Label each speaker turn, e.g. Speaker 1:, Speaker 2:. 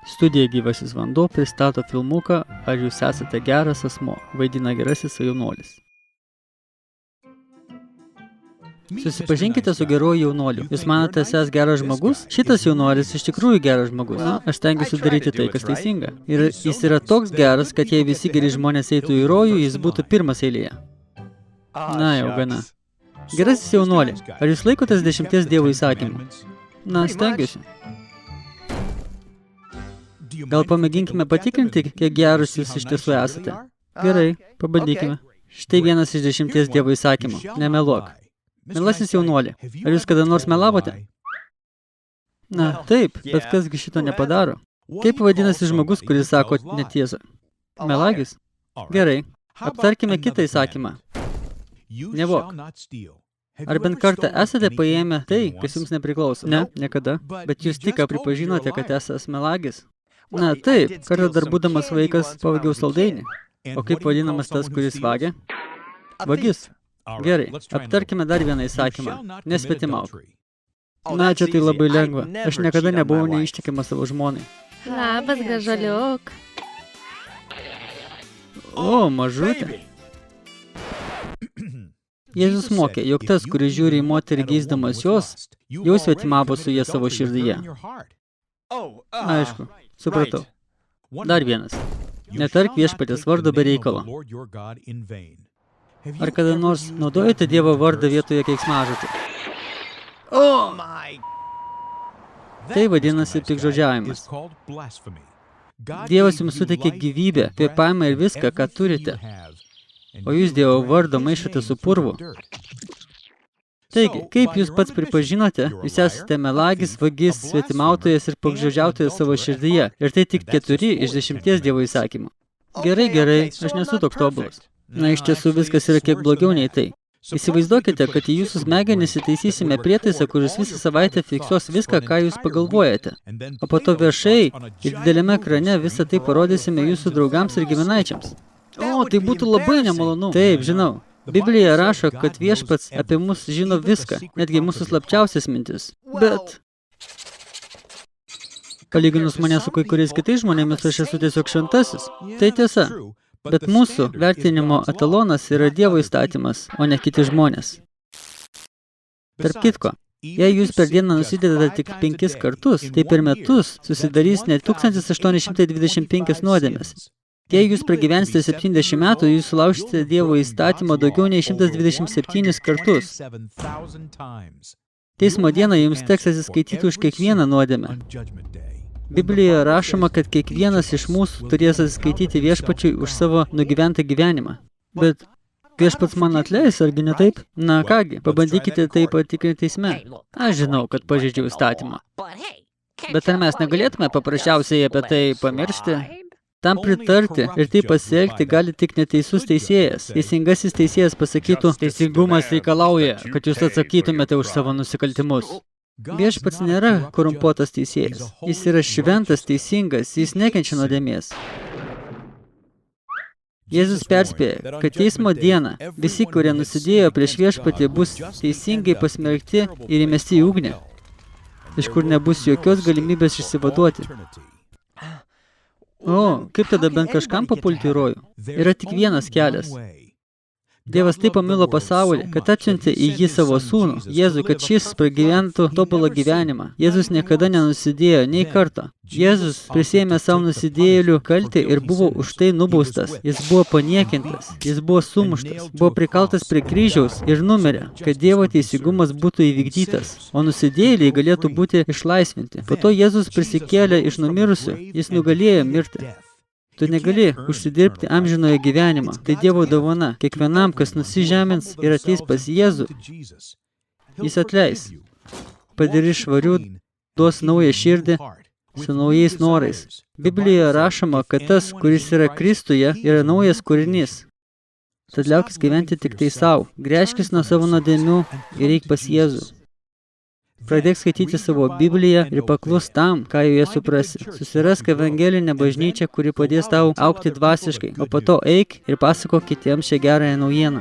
Speaker 1: Studija Gyvasis vanduo pristato filmuką Ar jūs esate geras asmuo, vaidina gerasis jaunuolis. Susipažinkite su geruoju jaunuoliu. Jūs manote, esas geras žmogus? Šitas jaunuolis iš tikrųjų geras žmogus. Aš stengiuosi daryti tai, kas teisinga. Ir jis yra toks geras, kad jei visi geri žmonės eitų į rojų, jis būtų pirmas eilėje. Na jau gana. Gerasis jaunuoli, ar jūs laikotės 10 Dievo įsakymų? Na, stengiuosi. Gal pamėginkime patikrinti, kiek gerus jūs iš tiesų esate? Gerai, pabandykime. Štai vienas iš 10 Dievo įsakymų. Nemeluok. Mielasis jaunuoli, ar jūs kada nors melavote? Na, taip, bet kasgi šito nepadaro. Kaip vadinasi žmogus, kuris sako netiesą? Melagis? Gerai, aptarkime kitą įsakymą. Nevok. Ar bent kartą esate paėmę tai, kas jums nepriklauso? Ne, niekada. Bet jūs tik pripažinote, kad esas melagis? Na, taip, kartą dar būdamas vaikas pavagiau saldainį. O kaip vadinamas tas, kuris vagia? Vagis. Gerai, aptarkime dar vieną įsakymą. Nesvetimauk. Na, čia tai labai lengva. Aš niekada nebuvau neištikima savo žmonai.
Speaker 2: Labas, gražuoliuk.
Speaker 1: O, mažutė. Jėzus mokė, jog tas, kuris žiūri į moterį geisdamas jos, jau svetimavo su jie savo širdyje. Aišku, supratau. Dar vienas. Netark viešpaties vardo be reikalo. Ar kada nors naudojate Dievo vardą vietoje keiksmažodžių? O! Tai vadinasi piktžodžiavimas. Dievas jums suteikė gyvybę, kvėpavimą ir viską, ką turite. O jūs Dievo vardą maišote su purvu. Taigi, kaip jūs pats pripažinote, jūs esate melagis, vagis, svetimautojas ir piktžodžiautojas savo širdyje. Ir tai tik 4 iš 10 Dievo įsakymų. Gerai, aš nesu toks tobulas. Na, iš tiesų viskas yra kiek blogiau nei tai. Įsivaizduokite, kad į jūsų smegenis įtaisysime prietaisą, kuris visą savaitę fiksuos viską, ką jūs pagalvojate. O po to viešai ir dideliame ekrane visą tai parodysime jūsų draugams ir giminaičiams. O, tai būtų labai nemalonu. Taip, žinau. Biblija rašo, kad viešpats apie mus žino viską, netgi mūsų slapčiausias mintis. Bet palyginus mane su kai kuriais kitais žmonėmis, aš esu tiesiog šventasis. Tai tiesa. Bet mūsų vertinimo etalonas yra Dievo įstatymas, o ne kiti žmonės. Tarp kitko, jei jūs per dieną nusidedate tik 5 kartus, tai per metus susidarys net 1825 nuodėmės. Jei jūs pragyvensite 70 metų, jūs sulaužysite Dievo įstatymą daugiau nei 127 kartus. Teismo dieną jums teks atsiskaityti už kiekvieną nuodėmę. Biblijoje rašoma, kad kiekvienas iš mūsų turės atsiskaityti viešpačiui už savo nugyventą gyvenimą. Bet viešpats man atleis, argi ne taip? Na kągi, pabandykite tai patikrinti teisme. Aš žinau, kad pažeidžiau įstatymą. Bet ar mes negalėtume paprasčiausiai apie tai pamiršti? Tam pritarti ir tai pasielgti gali tik neteisus teisėjas. Teisingasis teisėjas pasakytų, teisingumas reikalauja, kad jūs atsakytumėte už savo nusikaltimus. Viešpats nėra korumpuotas teisėjas. Jis yra šventas, teisingas, jis nekenčia nuodėmės. Jėzus perspėja, kad teismo dieną visi, kurie nusidėjo prieš viešpatį, bus teisingai pasmerkti ir įmesti į ugnį, iš kur nebus jokios galimybės išsivaduoti. O, kaip tada bent kažkam papulti į rojų? Yra tik vienas kelias. Dievas taip pamilo pasaulį, kad atsiuntė į jį savo sūnų, Jėzų, kad šis pragyventų tobulą gyvenimą. Jėzus niekada nenusidėjo nei karto. Jėzus prisiėmė savo nusidėjėlių kaltę ir buvo už tai nubaustas. Jis buvo paniekintas, jis buvo sumuštas, buvo prikaltas prie kryžiaus ir numirė, kad Dievo teisingumas būtų įvykdytas, o nusidėjėliai galėtų būti išlaisvinti. Po to Jėzus prisikėlė iš numirusių, jis nugalėjo mirtį. Tu negali užsidirbti amžinojo gyvenimą. Tai Dievo dovana. Kiekvienam, kas nusižemins ir ateis pas Jėzų, jis atleis. Padarys švarių, duos naują širdį su naujais norais. Biblijoje rašoma, kad tas, kuris yra Kristuje, yra naujas kūrinys. Tad liaukis gyventi tik tai savo. Gręžkis nuo savo nuodėmių ir eik pas Jėzų. Pradėk skaityti savo Bibliją ir paklus tam, ką joje suprasi. Susirask evangelinę bažnyčią, kuri padės tau augti dvasiškai, o po to eik ir pasakok kitiems šią gerąją naujieną.